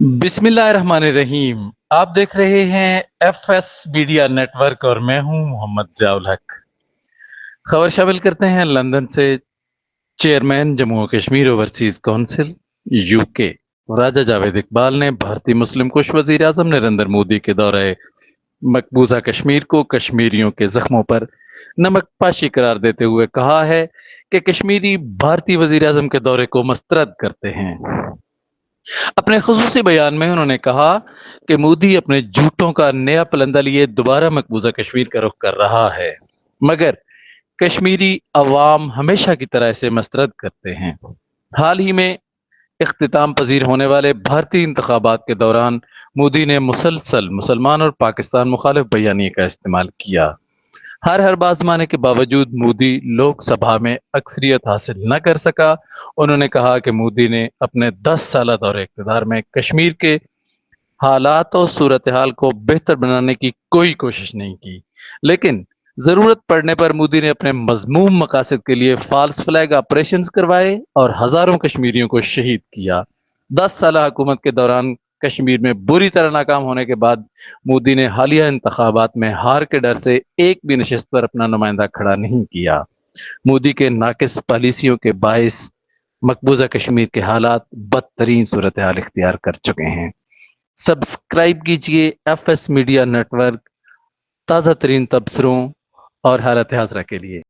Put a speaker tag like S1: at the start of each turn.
S1: बिस्मिल्लाहिर्रहमानिर्रहीम। आप देख रहे हैं एफएस मीडिया नेटवर्क और मैं हूं मोहम्मद ज़ियाउल हक। खबर शामिल करते हैं लंदन से। चेयरमैन जम्मू और कश्मीर ओवरसीज काउंसिल यूके राजा जावेद इकबाल ने भारतीय मुस्लिम कुश वजीर आजम नरेंद्र मोदी के दौरे मकबूजा कश्मीर को कश्मीरियों के जख्मों पर नमक पाशी करार देते हुए कहा है कि कश्मीरी भारतीय वजीर आजम के दौरे को मुस्तरद करते हैं। अपने खुसूसी बयान में उन्होंने कहा कि मोदी अपने झूठों का नया पलंदा लिए दोबारा मकबूजा कश्मीर का रुख कर रहा है, मगर कश्मीरी अवाम हमेशा की तरह इसे मस्तरद करते हैं। हाल ही में इख्तिताम पजीर होने वाले भारतीय इंतखाबात के दौरान मोदी ने मुसलसल मुसलमान और पाकिस्तान मुखालिफ बयानी का इस्तेमाल किया। हर बात आजमाने के बावजूद मोदी लोकसभा में अक्सरियत हासिल न कर सका। उन्होंने कहा कि मोदी ने अपने 10 साल दौरे इक़्तिदार में कश्मीर के हालात और सूरत हाल को बेहतर बनाने की कोई कोशिश नहीं की, लेकिन जरूरत पड़ने पर मोदी ने अपने मजमूम मकासद के लिए फॉल्स फ्लैग ऑपरेशंस करवाए और हजारों कश्मीरियों को शहीद किया। 10 साल हुकूमत के दौरान कश्मीर में बुरी तरह नाकाम होने के बाद मोदी ने हालिया इंतखाबात में हार के डर से एक भी नशिस्त पर अपना नुमाइंदा खड़ा नहीं किया। मोदी के नाकिस पॉलिसियों के बायस मकबूजा कश्मीर के हालात बदतरीन सूरत हाल इख्तियार कर चुके हैं। सब्सक्राइब कीजिए एफएस मीडिया नेटवर्क ताज़ा तरीन तबसरों और हालत हाज़रा के लिए।